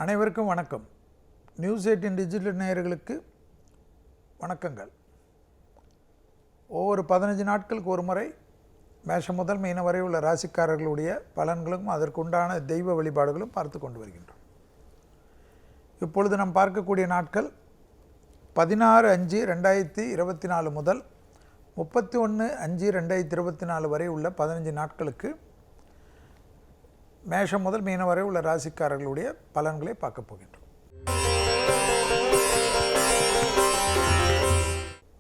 அனைவருக்கும் வணக்கம். News 18 digital நேயர்களுக்கு வணக்கங்கள். ஒவ்வொரு 15 நாட்களுக்கு ஒரு முறை மேஷம் முதல் மீனம் வரை உள்ள ராசிக்காரர்களுடைய பலன்களும் அதற்குண்டான தெய்வ வழிபாடுகளும் பார்த்து கொண்டு வருகின்றோம். இப்பொழுது நாம் பார்க்கக்கூடிய நாட்கள் 16/5/2024 முதல் 31/5/2024 வரை உள்ள 15 நாட்களுக்கு மேஷம் முதல் மீனம் வரை உள்ள ராசிக்காரர்களுடைய பலன்களை பார்க்க போகின்றோம்.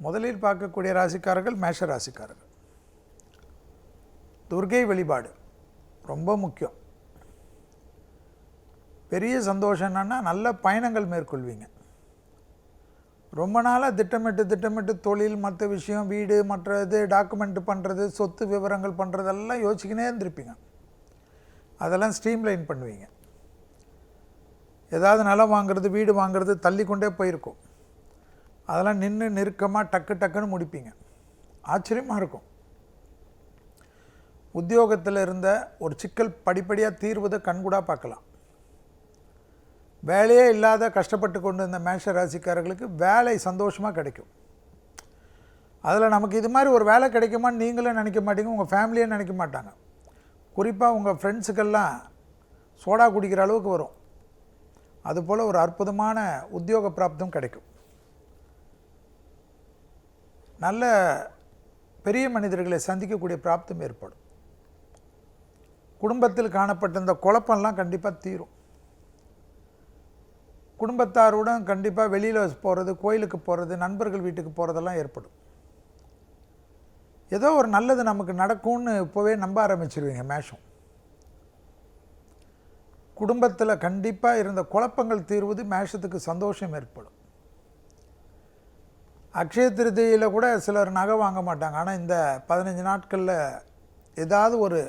முதலில் பார்க்கக்கூடிய ராசிக்காரர்கள் மேஷ ராசிக்காரர்கள். துர்க்கை வழிபாடு ரொம்ப முக்கியம். பெரிய சந்தோஷம் என்னன்னா, நல்ல பயணங்கள் மேற்கொள்வீங்க. ரொம்ப நாளாக திட்டமிட்டு தொழில், மற்ற விஷயம், வீடு, மற்ற இது டாக்குமெண்ட் பண்ணுறது, சொத்து விவரங்கள் பண்ணுறதெல்லாம் யோசிச்சுக்கினே இருந்திருப்பீங்க. அதெல்லாம் ஸ்ட்ரீம்லைன் பண்ணுவீங்க. ஏதாவது நிலம் வாங்கிறது, வீடு வாங்கிறது தள்ளி கொண்டே போயிருக்கும். அதெல்லாம் நின்று நெருக்கமாக டக்குன்னு முடிப்பீங்க. ஆச்சரியமாக இருக்கும். உத்தியோகத்தில் இருந்த ஒரு சிக்கல் படிப்படியாக தீர்வதை கண்கூடாக பார்க்கலாம். வேலையே இல்லாத கஷ்டப்பட்டு கொண்டு இருந்த மேஷ ராசிக்காரர்களுக்கு வேலை சந்தோஷமாக கிடைக்கும். அதில் நமக்கு இது மாதிரி ஒரு வேலை கிடைக்குமான்னு நீங்களும் நினைக்க மாட்டீங்க, உங்கள் ஃபேமிலியே நினைக்க மாட்டாங்க. குறிப்பாக உங்கள் ஃப்ரெண்ட்ஸுக்கெல்லாம் சோடா குடிக்கிற அளவுக்கு வரும். அதுபோல் ஒரு அற்புதமான உத்தியோக பிராப்தம் கிடைக்கும். நல்ல பெரிய மனிதர்களை சந்திக்கக்கூடிய பிராப்தம் ஏற்படும். குடும்பத்தில் காணப்பட்ட இந்த குழப்பம்லாம் கண்டிப்பாக தீரும். குடும்பத்தாருடன் கண்டிப்பாக வெளியில் போகிறது, கோயிலுக்கு போகிறது, நண்பர்கள் வீட்டுக்கு போகிறதெல்லாம் ஏற்படும். ஏதோ ஒரு நல்லது நமக்கு நடக்கும்னு இப்போவே நம்ப ஆரம்பிச்சிருவீங்க மேஷம். குடும்பத்தில் கண்டிப்பாக இருந்த குழப்பங்கள் தீர்வது மேஷத்துக்கு சந்தோஷம் ஏற்படும். அக்ஷய திருதியில் கூட சிலர் நகை வாங்க மாட்டாங்க. ஆனால் இந்த 15 நாட்களில் ஏதாவது ஒரு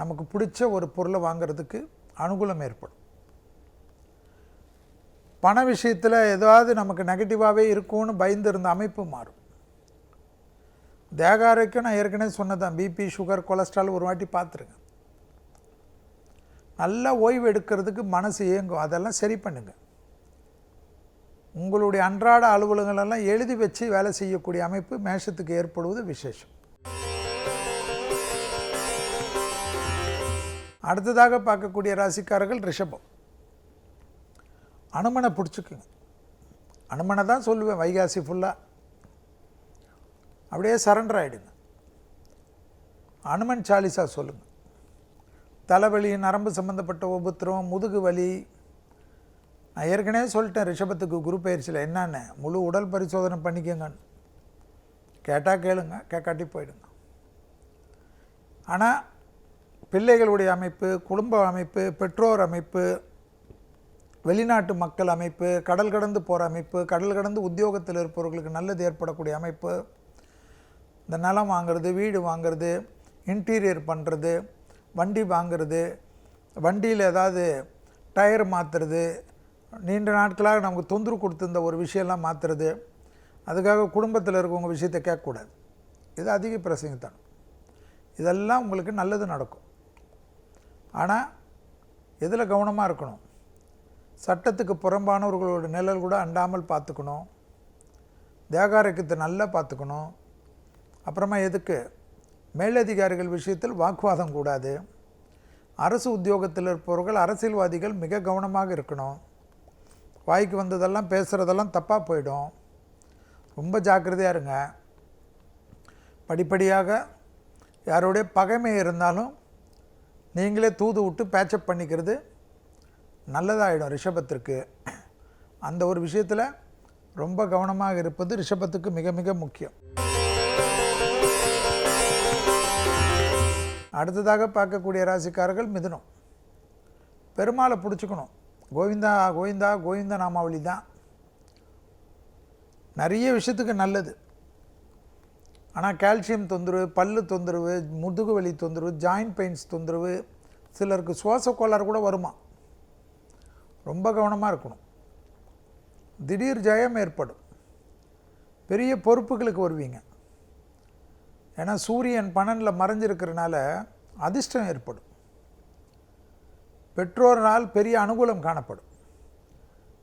நமக்கு பிடிச்ச ஒரு பொருளை வாங்கிறதுக்கு அனுகூலம் ஏற்படும். பண விஷயத்தில் ஏதாவது நமக்கு நெகட்டிவாகவே இருக்கும்னு பயந்து இருந்த அமைப்பு மாறும். தேக ஆரோக்கியம் நான் ஏற்கனவே சொன்னதான். பிபி, சுகர், கொலஸ்ட்ரால் ஒரு வாட்டி பார்த்துருங்க. நல்லா ஓய்வு எடுக்கிறதுக்கு மனசு இயங்கும். அதெல்லாம் சரி பண்ணுங்கள். உங்களுடைய அன்றாட அலுவலகங்களெல்லாம் எழுதி வச்சு வேலை செய்யக்கூடிய அமைப்பு மேஷத்துக்கு ஏற்படுவது விசேஷம். அடுத்ததாக பார்க்கக்கூடிய ராசிக்காரர்கள் ரிஷபம். அனுமனை பிடிச்சிக்குங்க. அனுமனை தான் சொல்லுவேன். வைகாசி ஃபுல்லாக அப்படியே சரண்டர் ஆகிடுங்க. அனுமன் சாலிசா சொல்லுங்கள். தலைவலி, நரம்பு சம்மந்தப்பட்ட உபத்திரம், முதுகு வலி. நான் ஏற்கனவே சொல்லிட்டேன் ரிஷபத்துக்கு குரு பயிற்சியில் என்னென்ன முழு உடல் பரிசோதனை பண்ணிக்கங்கன்னு. கேட்டால் கேளுங்க, கேட்காட்டி போயிடுங்க. ஆனால் பிள்ளைகளுடைய அமைப்பு, குடும்ப அமைப்பு, பெற்றோர் அமைப்பு, வெளிநாட்டு மக்கள் அமைப்பு, கடல் கடந்து போகிற அமைப்பு, கடல் கடந்து உத்தியோகத்தில் இருப்பவர்களுக்கு நல்லது ஏற்படக்கூடிய அமைப்பு, இந்த நிலம் வாங்கிறது, வீடு வாங்கிறது, இன்டீரியர் பண்ணுறது, வண்டி வாங்கிறது, வண்டியில் ஏதாவது டயர் மாற்றுறது, நீண்ட நாட்களாக நமக்கு தொந்தரவு கொடுத்துருந்த ஒரு விஷயம்லாம் மாற்றுறது, அதுக்காக குடும்பத்தில் இருக்கவங்க விஷயத்தை கேட்கக்கூடாது. இது அதிக பிரசங்கத்தான். இதெல்லாம் உங்களுக்கு நல்லது நடக்கும். ஆனால் எதில் கவனமாக இருக்கணும்? சட்டத்துக்கு புறம்பானவர்களோட நிழல் கூட அண்டாமல் பார்த்துக்கணும். தேகாரோக்கியத்தை நல்லா பார்த்துக்கணும். அப்புறமா எதுக்கு மேலதிகாரிகள் விஷயத்தில் வாக்குவாதம் கூடாது. அரசு உத்தியோகத்தில் இருப்பவர்கள், அரசியல்வாதிகள் மிக கவனமாக இருக்கணும். வாய்க்கு வந்ததெல்லாம் பேசுகிறதெல்லாம் தப்பாக போயிடும். ரொம்ப ஜாக்கிரதையாக இருங்க. படிப்படியாக யாரோடைய பகைமை இருந்தாலும் நீங்களே தூது விட்டு பேச்சப் பண்ணிக்கிறது நல்லதாகிடும் ரிஷபத்திற்கு. அந்த ஒரு விஷயத்தில் ரொம்ப கவனமாக இருப்பது ரிஷபத்துக்கு மிக மிக முக்கியம். அடுத்ததாக பார்க்கக்கூடிய ராசிக்காரர்கள் மிதுனம். பெருமாளை பிடிச்சிக்கணும். கோவிந்தா கோவிந்தா கோவிந்த நாமாவளி தான் நிறைய விஷயத்துக்கு நல்லது. ஆனால் கால்சியம் தொந்தரவு, பல்லு தொந்தரவு, முதுகு வலி தொந்தரவு, ஜாயின்ட் பெயின்ஸ் தொந்தரவு, சிலருக்கு சுவாச கோளாறு கூட வருமா. ரொம்ப கவனமாக இருக்கணும். திடீர் ஜெயம் ஏற்படும். பெரிய பொறுப்புகளுக்கு வருவீங்க. ஏன்னா சூரியன் 12ல் மறைஞ்சிருக்கிறனால அதிர்ஷ்டம் ஏற்படும். பெற்றோரால் பெரிய அனுகூலம் காணப்படும்.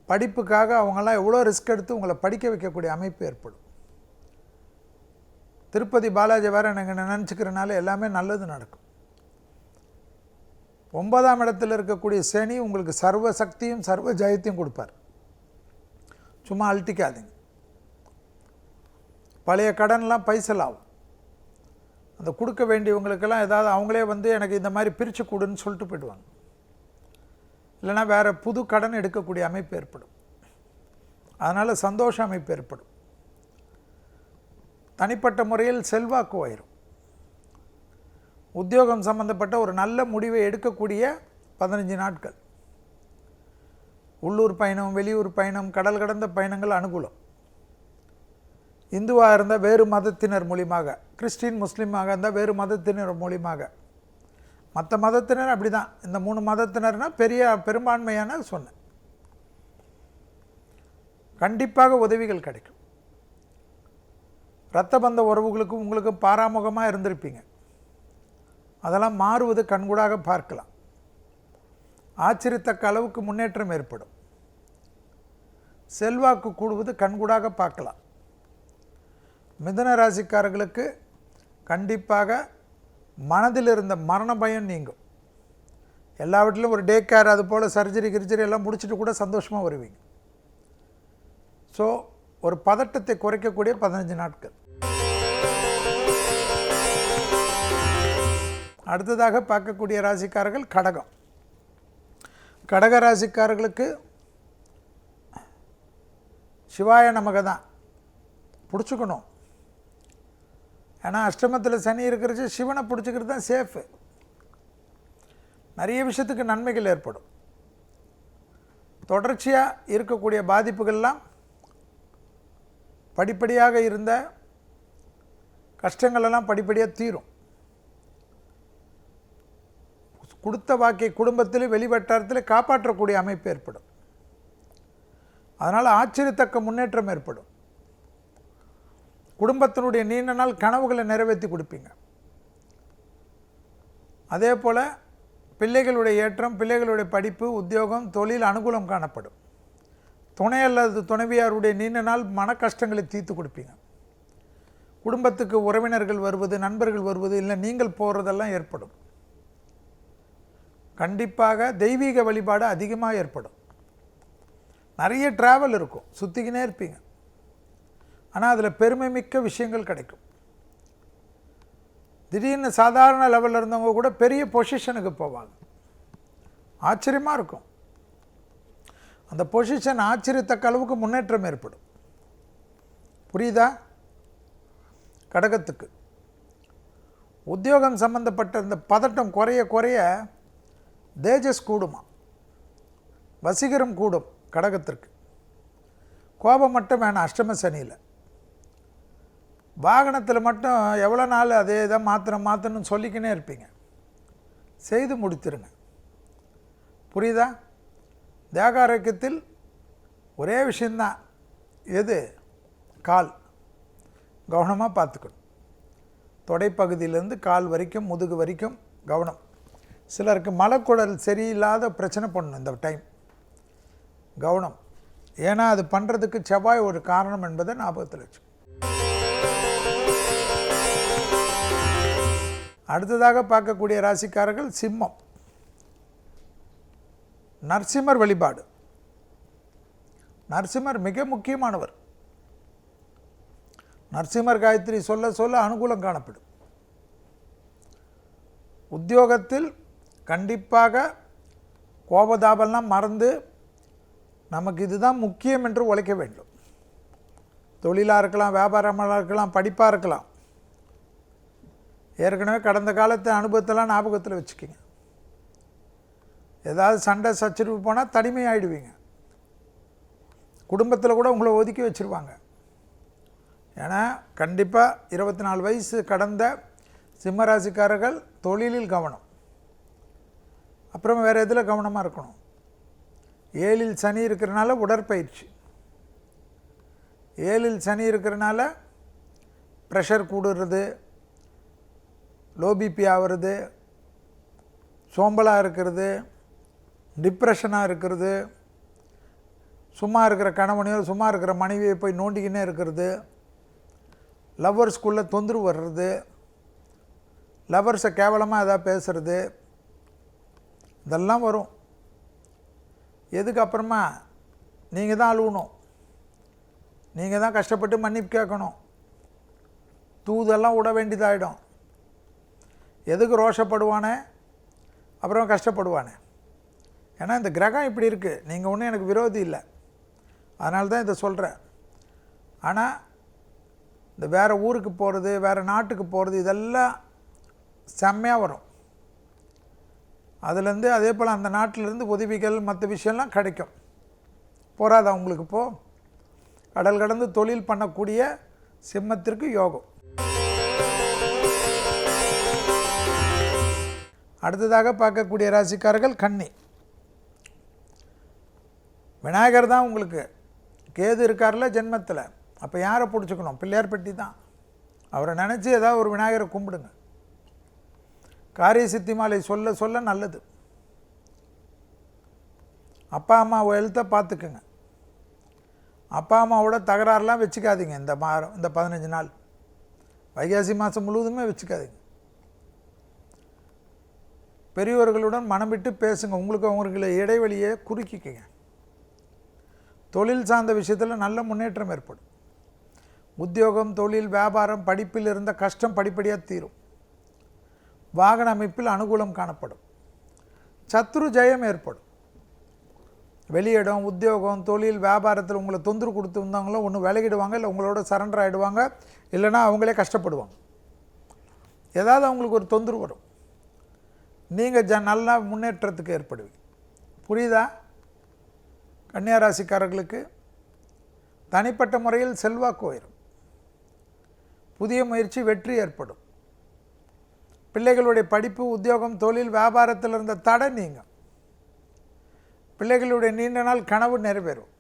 படிப்புக்காக அவங்கெல்லாம் எவ்வளோ ரிஸ்க் எடுத்து உங்களை படிக்க வைக்கக்கூடிய அமைப்பு ஏற்படும். திருப்பதி பாலாஜி வேறு எனக்கு நினச்சிக்கிறனால எல்லாமே நல்லது நடக்கும். 9ஆம் இடத்தில் இருக்கக்கூடிய சனி உங்களுக்கு சர்வ சக்தியும் சர்வ ஜெயத்தையும் கொடுப்பார். சும்மா அழட்டிக்காதீங்க. பழைய கடன்லாம் பைசல் ஆகும். அந்த கொடுக்க வேண்டியவங்களுக்கெல்லாம் ஏதாவது அவங்களே வந்து எனக்கு இந்த மாதிரி பிரித்து கொடுன்னு சொல்லிட்டு போயிடுவாங்க. இல்லைனா வேறு புது கடன் எடுக்கக்கூடிய அமைப்பு ஏற்படும். அதனால் சந்தோஷ அமைப்பு ஏற்படும். தனிப்பட்ட முறையில் செல்வாக்கு உயரும். உத்தியோகம் சம்பந்தப்பட்ட ஒரு நல்ல முடிவை எடுக்கக்கூடிய 15 நாட்கள். உள்ளூர் பயணம், வெளியூர் பயணம், கடல் கடந்த பயணங்கள் அனுகூலம். இந்துவாக இருந்தால் வேறு மதத்தினர் மூலியமாக, கிறிஸ்டின் முஸ்லீமாக இருந்தால் வேறு மதத்தினர் மூலியமாக, மற்ற மதத்தினர் அப்படி தான். இந்த 3 மதத்தினர்னால் பெரும்பான்மையான சொன்னேன். கண்டிப்பாக உதவிகள் கிடைக்கும். இரத்த பந்த உறவுகளுக்கும் உங்களுக்கும் பாராமுகமாக இருந்திருப்பீங்க. அதெல்லாம் மாறுவது கண்கூடாக பார்க்கலாம். ஆச்சரியத்தக்க அளவுக்கு முன்னேற்றம் ஏற்படும். செல்வாக்கு கூடுவது கண்கூடாக பார்க்கலாம். மிதுன ராசிக்காரர்களுக்கு கண்டிப்பாக மனதில் இருந்த மரண பயம் நீங்கும். எல்லாவற்றிலும் ஒரு டே கேர், அது போல் சர்ஜரி கிர்ஜரி எல்லாம் முடிச்சுட்டு கூட சந்தோஷமாக வருவீங்க. ஸோ ஒரு பதட்டத்தை குறைக்கக்கூடிய 15 நாட்கள். அடுத்ததாக பார்க்கக்கூடிய ராசிக்காரர்கள் கடகம். கடக ராசிக்காரர்களுக்கு சிவாய நமக தான் பிடிச்சிக்கணும். ஏன்னா அஷ்டமத்தில் சனி இருக்கிறச்சு சிவனை பிடிச்சிக்கிறது தான் சேஃபு. நிறைய விஷயத்துக்கு நன்மைகள் ஏற்படும். தொடர்ச்சியாக இருக்கக்கூடிய பாதிப்புகள்லாம் படிப்படியாக இருந்த கஷ்டங்களெல்லாம் படிப்படியாக தீரும். கொடுத்த வாக்கை குடும்பத்தில் வெளிவட்டாரத்தில் காப்பாற்றக்கூடிய அமைப்பு ஏற்படும். அதனால் ஆச்சரியத்தக்க முன்னேற்றம் ஏற்படும். குடும்பத்தினுடைய நீண்ட நாள் கனவுகளை நிறைவேற்றி கொடுப்பீங்க. அதே போல் பிள்ளைகளுடைய ஏற்றம், பிள்ளைகளுடைய படிப்பு, உத்தியோகம், தொழில் அனுகூலம் காணப்படும். துணை அல்லது துணைவியாருடைய நீண்ட நாள் மன கஷ்டங்களை தீர்த்து கொடுப்பீங்க. குடும்பத்துக்கு உறவினர்கள் வருவது, நண்பர்கள் வருவது, இல்லை நீங்கள் போகிறதெல்லாம் ஏற்படும். கண்டிப்பாக தெய்வீக வழிபாடு அதிகமாக ஏற்படும். நிறைய ட்ராவல் இருக்கும், சுற்றிக்கினே இருப்பீங்க. ஆனால் அதில் பெருமை மிக்க விஷயங்கள் கிடைக்கும். திடீர்னு சாதாரண லெவலில் இருந்தவங்க கூட பெரிய பொசிஷனுக்கு போவாங்க. ஆச்சரியமாக இருக்கும். அந்த பொசிஷன் ஆச்சரியத்தக்க அளவுக்கு முன்னேற்றம் ஏற்படும். புரியுதா? கடகத்துக்கு உத்தியோகம் சம்பந்தப்பட்ட இந்த பதட்டம் குறைய குறைய தேஜஸ் கூடுமா, வசீகரம் கூடும். கடகத்திற்கு கோபம் மட்டும் வேணாம். அஷ்டம சனியில் வாகனத்தில் மட்டும் எவ்வளோ நாள் அதே தான் மாற்றணும்னு சொல்லிக்கினே இருப்பீங்க. செய்து முடித்திருங்க. புரியுதா? தேக ஆரோக்கியத்தில் ஒரே விஷயந்தான். எது? கால் கவனமாக பார்த்துக்கணும். தொடைப்பகுதியிலேருந்து கால் வரைக்கும், முதுகு வரைக்கும் கவனம். சிலருக்கு மலக்குடல் சரியில்லாத பிரச்சனை பண்ணணும் இந்த டைம். கவனம். ஏன்னா அது பண்ணுறதுக்கு செவ்வாய் ஒரு காரணம் என்பதை ஞாபகத்தில் வச்சு. அடுத்ததாக பார்க்கக்கூடிய ராசிக்காரர்கள் சிம்மம். நரசிம்மர் வழிபாடு. நரசிம்மர் மிக முக்கியமானவர். நரசிம்மர் காயத்ரி சொல்ல சொல்ல அனுகூலம் காணப்படும். உத்தியோகத்தில் கண்டிப்பாக கோபதாபெல்லாம் மறந்து நமக்கு இதுதான் முக்கியம் என்று உழைக்க வேண்டும். தொழிலாக இருக்கலாம், வியாபாரமாக இருக்கலாம், படிப்பாக இருக்கலாம். ஏற்கனவே கடந்த காலத்து அனுபவத்தெல்லாம் ஞாபகத்தில் வச்சுக்கிங்க. ஏதாவது சண்டை சச்சரவு போனால் தனிமை ஆகிடுவீங்க. குடும்பத்தில் கூட உங்களை ஒதுக்கி வச்சுருவாங்க. ஏன்னா கண்டிப்பாக 24 வயசு கடந்த சிம்மராசிக்காரர்கள் தொழிலில் கவனம். அப்புறம் வேறு எதில் கவனமாக இருக்கணும்? 7ல் சனி இருக்கிறனால உடற்பயிற்சி. 7ல் சனி இருக்கிறனால ப்ரெஷர் கூடுறது, லோ பிபி ஆகிறது, சோம்பலாக இருக்கிறது, டிப்ரெஷனாக இருக்கிறது, சும்மா இருக்கிற கணவனையோ சும்மா இருக்கிற மனைவியை போய் நோண்டிக்கினே இருக்கிறது, லவ்வர்ஸ்குள்ளே தொந்தரவு வர்றது, லவ்வர்ஸை கேவலமாக எதாவது பேசுகிறது, இதெல்லாம் வரும். எதுக்கு அப்புறமா நீங்கள் தான் அழுவணும், நீங்கள் தான் கஷ்டப்பட்டு மன்னிப்பு கேட்கணும், தூதெல்லாம் விட வேண்டியதாகிடும். எதுக்கு ரோஷப்படுவானே, அப்புறம் கஷ்டப்படுவானே. ஏன்னா இந்த கிரகம் இப்படி இருக்குது. நீங்கள் ஒன்றும் எனக்கு விரோதி இல்லை, அதனால தான் இதை சொல்கிறேன். ஆனால் இந்த வேறு ஊருக்கு போகிறது, வேறு நாட்டுக்கு போகிறது, இதெல்லாம் செம்மையாக வரும். அதுலேருந்து அதே போல் அந்த நாட்டிலேருந்து உதவிகள் மற்ற விஷயம்லாம் கிடைக்கும். போகாதா உங்களுக்கு? இப்போது கடல் கடந்து தொழில் பண்ணக்கூடிய சிம்மத்திற்கு யோகம். அடுத்ததாக பார்க்கக்கூடிய ராசிக்காரர்கள் கன்னி. விநாயகர் தான் உங்களுக்கு. கேது இருக்கார்ல ஜென்மத்தில், அப்போ யாரை பிடிச்சிக்கணும்? பிள்ளையார் பெட்டி தான். அவரை நினச்சி ஏதாவது ஒரு விநாயகரை கும்பிடுங்க. காரிய சித்தி மாலை சொல்ல சொல்ல நல்லது. அப்பா அம்மா ஹெல்த்தை பார்த்துக்குங்க. அப்பா அம்மாவோட தகராறுலாம் வச்சுக்காதீங்க. இந்த 15 நாள் வைகாசி மாதம் முழுவதுமே வச்சுக்காதீங்க. பெரியவர்களுடன் மனம் விட்டு பேசுங்க. அவங்களுக்கு இடைவெளியை குறுக்கிக்கங்க. தொழில் சார்ந்த விஷயத்தில் நல்ல முன்னேற்றம் ஏற்படும். உத்தியோகம், தொழில், வியாபாரம், படிப்பில் இருந்த கஷ்டம் படிப்படியாக தீரும். வாகன அமைப்பில் அனுகூலம் காணப்படும். சத்ரு ஜெயம் ஏற்படும். வெளியிடம், உத்தியோகம், தொழில், வியாபாரத்தில் உங்களை தொந்தரவு கொடுத்து வந்தாங்களோ ஒன்று விலகிடுவாங்க, இல்லை உங்களோட சரண்டர் ஆகிடுவாங்க, இல்லைனா அவங்களே கஷ்டப்படுவாங்க. ஏதாவது அவங்களுக்கு ஒரு தொந்தரவு வரும். நீங்கள் நல்லா முன்னேற்றத்துக்கு ஏற்படுவீங்க. புரியுதா? கன்னியாராசிக்காரர்களுக்கு தனிப்பட்ட முறையில் செல்வாக்கு உயரும். புதிய முயற்சி வெற்றி ஏற்படும். பிள்ளைகளுடைய படிப்பு, உத்தியோகம், தொழில், வியாபாரத்தில் இருந்த தடை நீங்கும். பிள்ளைகளுடைய நீண்ட நாள் கனவு நிறைவேறும்.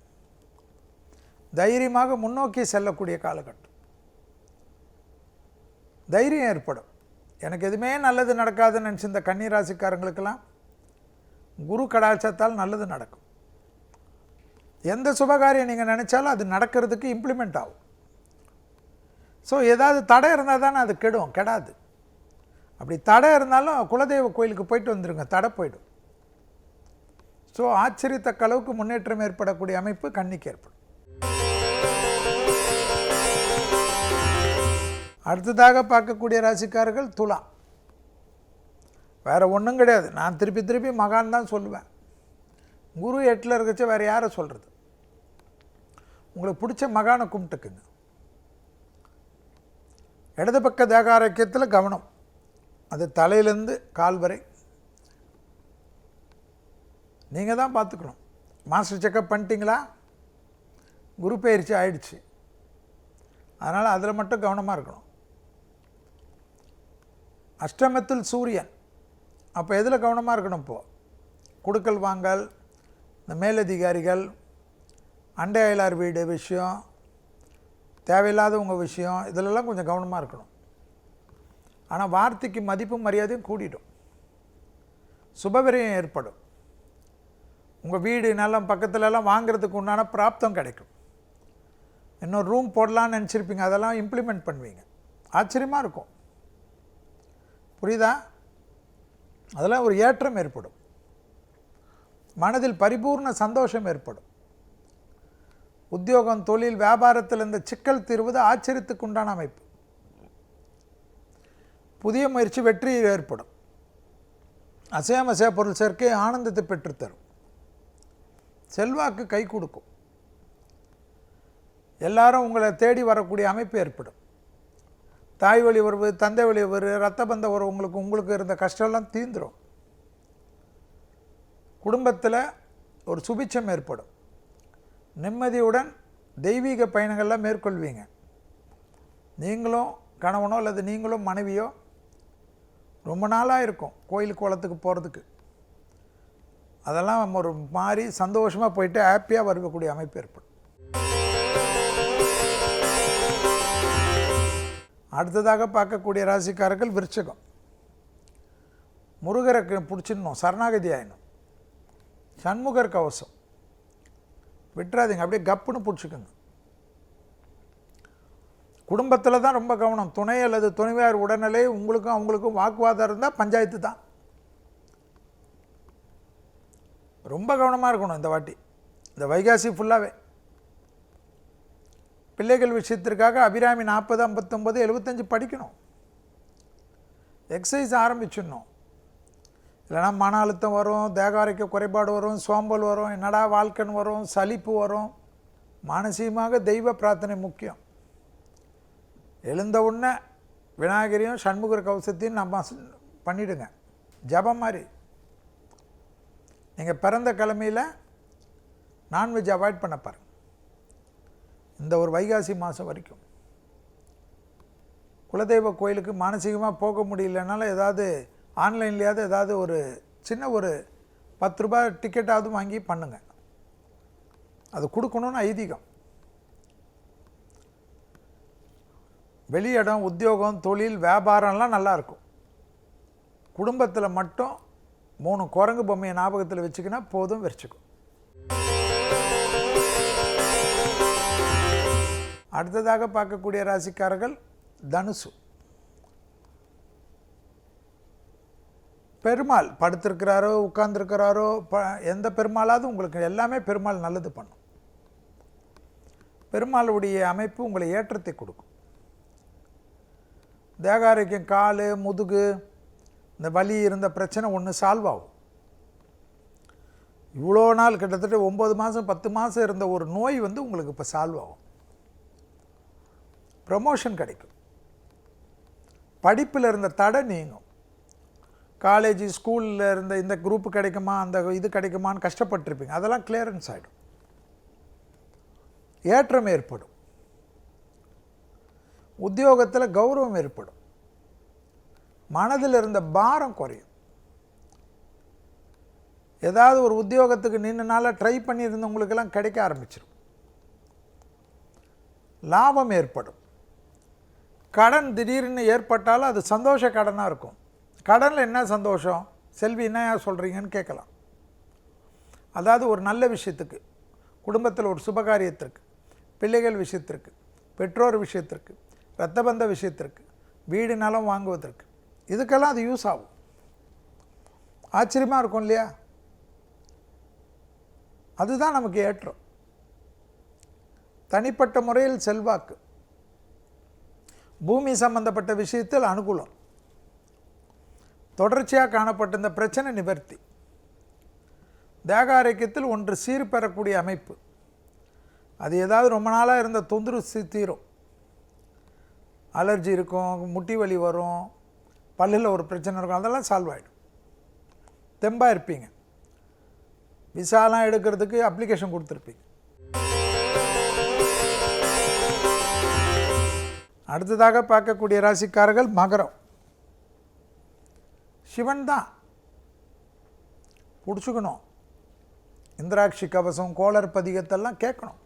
தைரியமாக முன்னோக்கி செல்லக்கூடிய காலகட்டம். தைரியம் ஏற்படும். எனக்கு எதுவுமே நல்லது நடக்காதுன்னு நினச்சி இந்த கன்னிராசிக்காரங்களுக்கெல்லாம் குரு கடாட்சத்தால் நல்லது நடக்கும். எந்த சுபகாரியம் நீங்கள் நினச்சாலும் அது நடக்கிறதுக்கு இம்ப்ளிமெண்ட் ஆகும். ஸோ ஏதாவது தடை இருந்தால் தானே அது கெடாது. அப்படி தடை இருந்தாலும் குலதெய்வ கோயிலுக்கு போயிட்டு வந்துடுங்க, தடை போயிடும். ஸோ ஆச்சரியத்தக்க அளவுக்கு முன்னேற்றம் ஏற்படக்கூடிய அமைப்பு கன்னிக்கு ஏற்படும். அடுத்ததாக பார்க்கக்கூடிய ராசிக்காரர்கள் துலா. வேறு ஒன்றும் கிடையாது. நான் திருப்பி திருப்பி மகான் தான் சொல்லுவேன். குரு 8ல் இருக்கச்ச வேறு யாரை சொல்கிறது? உங்களுக்கு பிடிச்ச மகானை கும்பிட்டுக்குங்க. இடது பக்க தேக ஆரோக்கியத்தில் கவனம். அது தலையிலேருந்து கால் வரை நீங்கள் தான் பார்த்துக்கணும். மாஸ்டர் செக்கப் பண்ணிட்டீங்களா? குரு பயிற்சி ஆயிடுச்சு, அதனால் அதில் மட்டும் கவனமாக இருக்கணும். அஷ்டமத்தில் சூரியன், அப்போ எதில் கவனமாக இருக்கணும்? இப்போது கொடுக்கல் வாங்கல், இந்த மேலதிகாரிகள், அண்டை அயலார் வீடு விஷயம், தேவையில்லாத உங்கள் விஷயம், இதிலெல்லாம் கொஞ்சம் கவனமாக இருக்கணும். ஆனால் வார்த்தைக்கு மதிப்பும் மரியாதையும் கூடிடும். சுபவிரயம் ஏற்படும். உங்கள் வீடு நிலம் பக்கத்துலலாம் வாங்கிறதுக்கு உண்டான பிராப்தம் கிடைக்கும். இன்னொரு ரூம் போடலான்னு நினச்சிருப்பீங்க, அதெல்லாம் இம்ப்ளிமெண்ட் பண்ணுவீங்க. ஆச்சரியமாக இருக்கும். புரியுதா? அதெல்லாம் ஒரு ஏற்றம் ஏற்படும். மனதில் பரிபூர்ண சந்தோஷம் ஏற்படும். உத்தியோகம், தொழில், வியாபாரத்தில் இந்த சிக்கல் தீர்வது ஆச்சரியத்துக்கு உண்டான அமைப்பு. புதிய முயற்சி வெற்றி ஏற்படும். அசையாமசைய பொருள் சேர்க்கை ஆனந்தத்தை பெற்றுத்தரும். செல்வாக்கு கை கொடுக்கும். எல்லாரும் உங்களை தேடி வரக்கூடிய அமைப்பு ஏற்படும். தாய் வழி உறவு, தந்தை வழி உறவு, இரத்த பந்த உறவு, உங்களுக்கு இருந்த கஷ்டம்லாம் தீந்துடும். குடும்பத்தில் ஒரு சுபிட்சம் ஏற்படும். நிம்மதியுடன் தெய்வீக பயணங்கள்லாம் மேற்கொள்வீங்க. நீங்களும் கணவனோ அல்லது நீங்களும் மனைவியோ ரொம்ப நாளாக இருக்கும் கோயில் குளத்துக்கு போகிறதுக்கு. அதெல்லாம் ஒரு மாதிரி சந்தோஷமாக போயிட்டு ஹாப்பியாக வரக்கூடிய அமைப்பு ஏற்படும். அடுத்ததாக பார்க்கக்கூடிய ராசிக்காரர்கள் விருச்சிகம். முருகரை பிடிச்சிடணும், சரணாகதி ஆயிடணும். சண்முகர் கவசம் விட்டுறாதீங்க, அப்படியே கப்புன்னு பிடிச்சிக்கோங்க. குடும்பத்தில் தான் ரொம்ப கவனம். துணை அல்லது துணைவியார் உடல்நிலை உங்களுக்கும் அவங்களுக்கும் வாக்குவாதம் இருந்தால் பஞ்சாயத்து தான். ரொம்ப கவனமாக இருக்கணும் இந்த வாட்டி, இந்த வைகாசி ஃபுல்லாகவே. பிள்ளைகள் விஷயத்திற்காக அபிராமி 40, 59, 75 படிக்கணும். எக்ஸசைஸ் ஆரம்பிச்சிடணும். இல்லைனா மன அழுத்தம் வரும், தேக ஆரோக்கிய குறைபாடு வரும், சோம்பல் வரும், என்னடா வாழ்க்கைன்னு வரும், சலிப்பு வரும். மானசீகமாக தெய்வ பிரார்த்தனை முக்கியம். எழுந்த உடனே விநாயகரையும் சண்முகர் கவசத்தையும் நம்ம பண்ணிவிடுங்க, ஜபம் மாதிரி. நீங்கள் பிறந்த கிழமையில் நான்வெஜ் அவாய்ட் பண்ண பாருங்க இந்த ஒரு வைகாசி மாதம் வரைக்கும். குலதெய்வ கோயிலுக்கு மானசீகமாக போக முடியலனால ஏதாவது ஆன்லைன்லேயாவது ஏதாவது ஒரு சின்ன ஒரு 10 ரூபாய் டிக்கெட்டாவது வாங்கி பண்ணுங்கள். அது கொடுக்கணும்னு ஐதீகம். வெளியிடம், உத்தியோகம், தொழில், வியாபாரம்லாம் நல்லாயிருக்கும். குடும்பத்தில் மட்டும் 3 குரங்கு பொம்மையை ஞாபகத்தில் வச்சுக்கினா போதும், வச்சுக்கும். அடுத்ததாக பார்க்கக்கூடிய ராசிக்காரர்கள் தனுசு. பெருமாள் படுத்திருக்கிறாரோ உட்கார்ந்துருக்கிறாரோ, எந்த பெருமாளாவது உங்களுக்கு எல்லாமே பெருமாள் நல்லது பண்ணும். பெருமாளுடைய அமைப்பு உங்களை ஏற்றத்தை கொடுக்கும். தேக ஆரோக்கியம், கால், முதுகு, இந்த வலி இருந்த பிரச்சனை ஒன்று சால்வ் ஆகும். இவ்வளோ நாள் கிட்டத்தட்ட 9 மாதம் 10 மாதம் இருந்த ஒரு நோய் வந்து உங்களுக்கு இப்போ சால்வ் ஆகும். ப்ரமோஷன் கிடைக்கும். படிப்பில் இருந்த தடை நீங்கும். காலேஜ் ஸ்கூலில் இருந்த இந்த குரூப்பு கிடைக்குமா, அந்த இது கிடைக்குமான்னு கஷ்டப்பட்டுருப்பீங்க, அதெல்லாம் கிளியரன்ஸ் ஆகிடும். ஏற்றம் ஏற்படும். உத்தியோகத்தில் கௌரவம் ஏற்படும். மனதில் இருந்த பாரம் குறையும். ஏதாவது ஒரு உத்தியோகத்துக்கு நின்று நாளாக ட்ரை பண்ணியிருந்தவங்களுக்கெல்லாம் கிடைக்க ஆரம்பிச்சிடும். லாபம் ஏற்படும். கடன் திடீர்னு ஏற்பட்டாலும் அது சந்தோஷ கடனாக இருக்கும். கடனில் என்ன சந்தோஷம், செல்வி என்ன சொல்கிறீங்கன்னு கேட்கலாம். அதாவது ஒரு நல்ல விஷயத்துக்கு, குடும்பத்தில் ஒரு சுபகாரியத்திற்கு, பிள்ளைகள் விஷயத்திற்கு, பெற்றோர் விஷயத்திற்கு, இரத்தபந்த விஷயத்திற்கு, வீடு நலம் வாங்குவதற்கு, இதுக்கெல்லாம் அது யூஸ் ஆகும். ஆச்சரியமாக இருக்கும் இல்லையா? அதுதான் நமக்கு ஏற்றம். தனிப்பட்ட முறையில் செல்வாக்கு, பூமி சம்பந்தப்பட்ட விஷயத்தில் அனுகூலம், தொடர்ச்சியாக காணப்பட்ட இந்த பிரச்சனை நிவர்த்தி, தேக ஆரோக்கியத்தில் ஒன்று சீர் பெறக்கூடிய அமைப்பு. அது ஏதாவது ரொம்ப நாளாக இருந்த தொந்தரவு தீரும். அலர்ஜி இருக்கும், முட்டி வலி வரும், பல்லில் ஒரு பிரச்சனை இருக்கும், அதெல்லாம் சால்வ் ஆகிடும். தெம்பாக இருப்பீங்க. விசாலாம் எடுக்கிறதுக்கு அப்ளிகேஷன் கொடுத்துருப்பீங்க. அடுத்ததாக பார்க்கக்கூடிய ராசிக்காரர்கள் மகரம். சிவன் தான் பிடிச்சிக்கணும். இந்திராட்சி கவசம், கோளர் பதிகத்தெல்லாம் கேட்கணும்.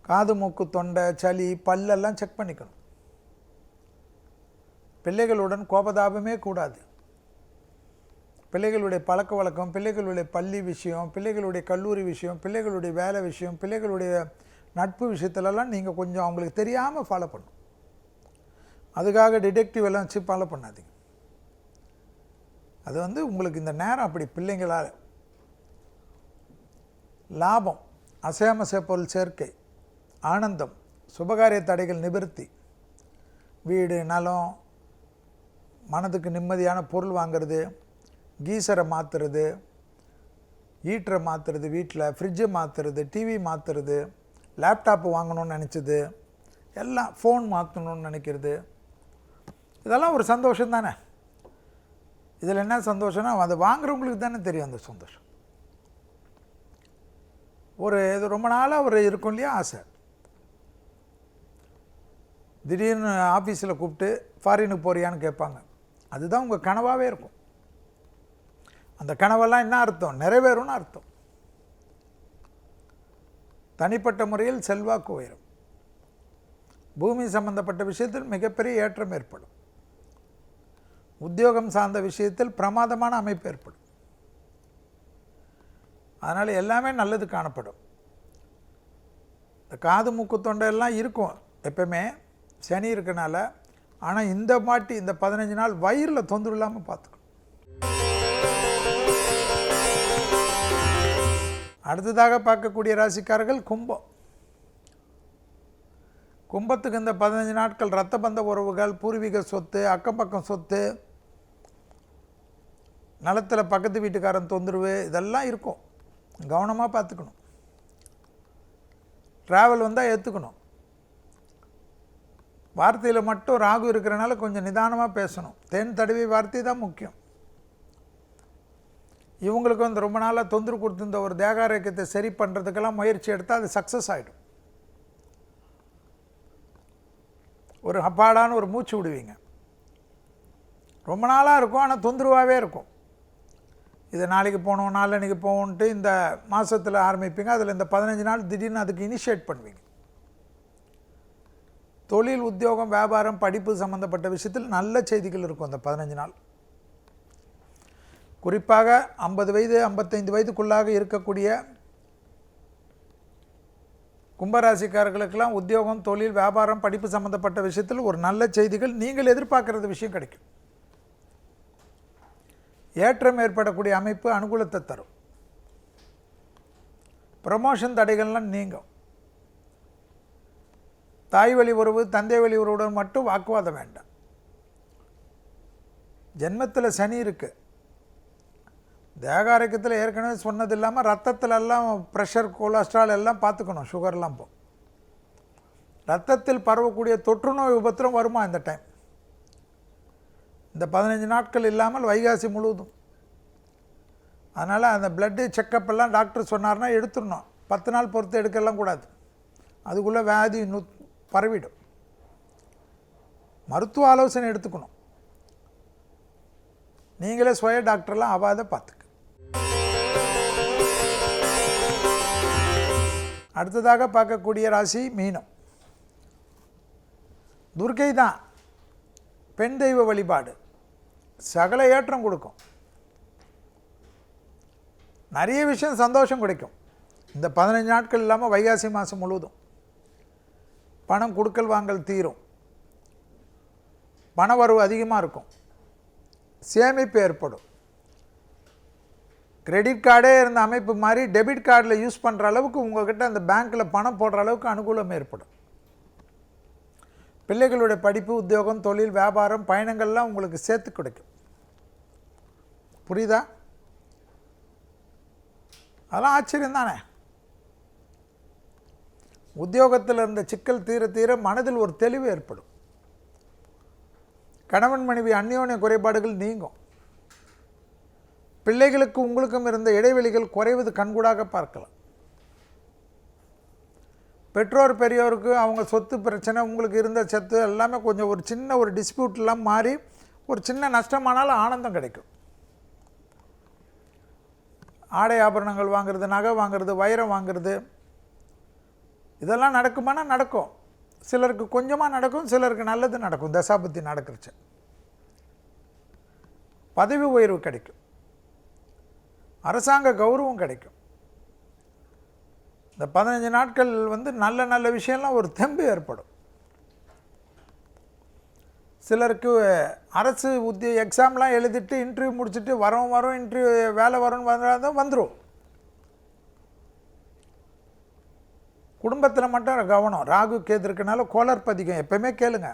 காது மூக்கு தொண்டை சளி பல்லெல்லாம் செக் பண்ணிக்கணும். பிள்ளைகளுடன் கோபதாபமே கூடாது. பிள்ளைகளுடைய பழக்க வழக்கம், பிள்ளைகளுடைய பள்ளி விஷயம், பிள்ளைகளுடைய கல்லூரி விஷயம், பிள்ளைகளுடைய வேலை விஷயம், பிள்ளைகளுடைய நட்பு விஷயத்துலலாம் நீங்கள் கொஞ்சம் அவங்களுக்கு தெரியாமல் ஃபாலோ பண்ணணும். அதுக்காக டிடெக்டிவ் எல்லாம் வச்சு ஃபாலோ பண்ணாதீங்க. அது வந்து உங்களுக்கு இந்த நேரம் அப்படி. பிள்ளைங்களால் லாபம், அசையாமசை பொருள் சேர்க்கை, ஆனந்தம், சுபகாரிய தடைகள் நிவர்த்தி, வீடு நலம், மனதுக்கு நிம்மதியான பொருள் வாங்கிறது, கீசரை மாற்றுறது, ஹீட்டரை மாற்றுறது, வீட்டில் ஃப்ரிட்ஜை மாற்றுறது, டிவி மாற்றுறது, லேப்டாப்பு வாங்கணும்னு நினச்சது, எல்லாம் ஃபோன் மாற்றணும்னு நினைக்கிறது, இதெல்லாம் ஒரு சந்தோஷம் தானே. இதில் என்ன சந்தோஷம்னா அதை வாங்குறவங்களுக்கு தானே தெரியும் அந்த சந்தோஷம். இது ரொம்ப நாளாக ஒரு இருக்கும் இல்லையா ஆசை. திடீர்னு ஆஃபீஸில் கூப்பிட்டு ஃபாரினுக்கு போறியான்னு கேட்பாங்க. அதுதான் உங்கள் கனவாகவே இருக்கும். அந்த கனவெல்லாம் என்ன அர்த்தம், நிறைவேறும்னு அர்த்தம். தனிப்பட்ட முறையில் செல்வாக்கு உயரும். பூமி சம்பந்தப்பட்ட விஷயத்தில் மிகப்பெரிய ஏற்றம் ஏற்படும். உத்தியோகம் சார்ந்த விஷயத்தில் பிரமாதமான அமைப்பு ஏற்படும். அதனால் எல்லாமே நல்லது காணப்படும். இந்த காது மூக்கு தொண்டையெல்லாம் இருக்கும் எப்பவுமே சனி இருக்கனால. ஆனால் இந்த 15 நாள் வயிறில் தொந்தரவு இல்லாமல் பார்த்துக்கணும். அடுத்ததாக பார்க்கக்கூடிய ராசிக்காரர்கள் கும்பம். கும்பத்துக்கு இந்த 15 நாட்கள் இரத்த பந்த உறவுகள், பூர்வீக சொத்து, அக்கம் பக்கம் சொத்து, நிலத்தில் பக்கத்து வீட்டுக்காரன் தொந்தரவு இதெல்லாம் இருக்கும். கவனமாக பார்த்துக்கணும். ட்ராவல் வந்தால் ஏற்றுக்கணும். வார்த்தையில் மட்டும் ராகு இருக்கிறனால கொஞ்சம் நிதானமாக பேசணும். தேன் தடவி வார்த்தை தான் முக்கியம். இவங்களுக்கு வந்து ரொம்ப நாளாக தொந்தரவு கொடுத்துருந்த ஒரு தேகாரோக்கியத்தை சரி பண்ணுறதுக்கெல்லாம் முயற்சி எடுத்தால் அது சக்ஸஸ் ஆகிடும். ஒரு அப்பாடான ஒரு மூச்சு விடுவீங்க. ரொம்ப நாளாக இருக்கும், ஆனால் தொந்தரவாகவே இருக்கும். இது நாளைக்கு போகணும், நாளன்னைக்கு போகணுன்ட்டு இந்த மாதத்தில் ஆரம்பிப்பீங்க. அதில் இந்த 15 நாள் திடீர்னு அதுக்கு இனிஷியேட் பண்ணுவீங்க. தொழில், உத்தியோகம், வியாபாரம், படிப்பு சம்மந்தப்பட்ட விஷயத்தில் நல்ல செய்திகள் இருக்கும் அந்த 15 நாள். குறிப்பாக 50 வயது 55 வயதுக்குள்ளாக இருக்கக்கூடிய கும்பராசிக்காரர்களுக்கெல்லாம் உத்தியோகம், தொழில், வியாபாரம், படிப்பு சம்மந்தப்பட்ட விஷயத்தில் ஒரு நல்ல செய்திகள், நீங்கள் எதிர்பார்க்குறது விஷயம் கிடைக்கும். ஏற்றம் ஏற்படக்கூடிய அமைப்பு அனுகூலத்தை தரும். ப்ரமோஷன் தடைகள்லாம் நீங்கும். தாய் வழி உறவு, தந்தை வழி உறவுடன் மட்டும் வாக்குவாதம் வேண்டாம். ஜென்மத்தில் சனி இருக்குது. தேகாரோக்கியத்தில் ஏற்கனவே சொன்னது இல்லாமல் ரத்தத்தில் எல்லாம் ப்ரெஷர், கொலஸ்ட்ரால் எல்லாம் பார்த்துக்கணும். சுகர்லாம் போ ரத்தத்தில் பரவக்கூடிய தொற்றுநோய் உபத்திரம் வருமா இந்த டைம்? இந்த 15 நாட்கள் இல்லாமல் வைகாசி முழுவதும். அதனால் அந்த பிளட்டு செக்கப் எல்லாம் டாக்டர் சொன்னார்னா எடுத்துடணும். 10 நாள் பொறுத்து எடுக்கலாம் கூடாது. அதுக்குள்ளே வியாதி பரவிடும். மருத்துவ ஆலோசனை எடுத்துக்கணும். நீங்களே சுய டாக்டர்லாம் ஆகாத பார்த்துக்க. அடுத்ததாக பார்க்கக்கூடிய ராசி மீனம். துர்க்கை தான் பெண் தெய்வ வழிபாடு சகல ஏற்றம் கொடுக்கும். நிறைய விஷயம் சந்தோஷம் கிடைக்கும். இந்த 15 நாட்கள் இல்லாமல் வைகாசி மாதம் முழுவதும் பணம் கொடுக்கல் வாங்கல் தீரும். பண வரவு அதிகமாக இருக்கும். சேமிப்பு ஏற்படும். கிரெடிட் கார்டே இருந்த அமைப்பு மாதிரி டெபிட் கார்டில் யூஸ் பண்ணுற அளவுக்கு உங்கள்கிட்ட அந்த பேங்க்கில் பணம் போடுற அளவுக்கு அனுகூலம் ஏற்படும். பிள்ளைகளுடைய படிப்பு, உத்தியோகம், தொழில், வியாபாரம், பயணங்கள்லாம் உங்களுக்கு சேர்த்து கிடைக்கும். புரியுதா? அதெல்லாம் ஆச்சரியம் தானே. உத்தியோகத்தில் இருந்த சிக்கல் தீர தீர மனதில் ஒரு தெளிவு ஏற்படும். கணவன் மனைவி அந்யோன்ய குறைபாடுகள் நீங்கும். பிள்ளைகளுக்கு உங்களுக்கும் இருந்த இடைவெளிகள் குறைவது கண்கூடாக பார்க்கலாம். பெற்றோர் பெரியோருக்கு அவங்க சொத்து பிரச்சனை, உங்களுக்கு இருந்த சொத்து எல்லாமே கொஞ்சம் ஒரு சின்ன ஒரு டிஸ்பியூட்லாம் மாறி ஒரு சின்ன நஷ்டமானாலும் ஆனந்தம் கிடைக்கும். ஆடை ஆபரணங்கள் வாங்குறது, நகை வாங்குறது, வைரம் வாங்குறது இதெல்லாம் நடக்குமானா நடக்கும். சிலருக்கு கொஞ்சமாக நடக்கும், சிலருக்கு நல்லது நடக்கும். தசாபத்தி நடக்கிறச்சு பதவி உயர்வு கிடைக்கும். அரசாங்க கௌரவம் கிடைக்கும். இந்த 15 நாட்கள் வந்து நல்ல நல்ல விஷயம்லாம் ஒரு தெம்பு ஏற்படும். சிலருக்கு அரசு எக்ஸாம்லாம் எழுதிட்டு இன்டர்வியூ முடிச்சுட்டு வரும் இன்டர்வியூ வேலை வரும்னு வந்துடும். குடும்பத்தில் மட்டும் கவனம். ராகு கேது இருக்கனால கோளற்பதிகம் எப்பயுமே கேளுங்க.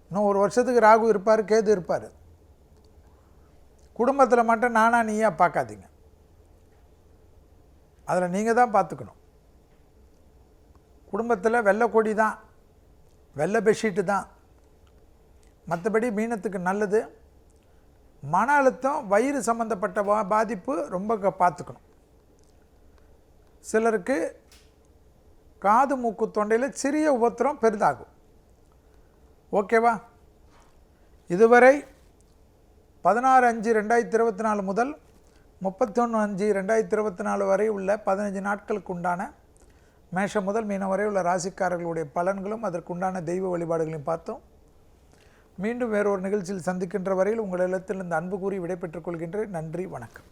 இன்னும் ஒரு வருஷத்துக்கு ராகு இருப்பார், கேது இருப்பார். குடும்பத்தில் மட்டும் நானா நீயா பார்க்காதீங்க. அதில் நீங்கள் தான் பார்த்துக்கணும். குடும்பத்தில் வெள்ளை கொடி தான், வெள்ளை பெட்ஷீட்டு தான். மற்றபடி மீனத்துக்கு நல்லது. மன அழுத்தம், வயிறு சம்மந்தப்பட்ட பாதிப்பு ரொம்ப பார்த்துக்கணும். சிலருக்கு காது மூக்கு தொண்டையில் சிறிய உபத்திரம் பெரிதாகும். ஓகேவா? இதுவரை 16/5/2024 முதல் 31/5/2024 வரை உள்ள 15 நாட்களுக்கு உண்டான மேஷம் முதல் மீனம் வரை உள்ள ராசிக்காரர்களுடைய பலன்களும் அதற்குண்டான தெய்வ வழிபாடுகளையும் பார்த்தோம். மீண்டும் வேறொரு நிகழ்ச்சியில் சந்திக்கின்ற வரையில் உங்கள் இல்லத்தில் இந்த அன்பு கூறி விடைபெற்றுக் கொள்கின்றேன். நன்றி, வணக்கம்.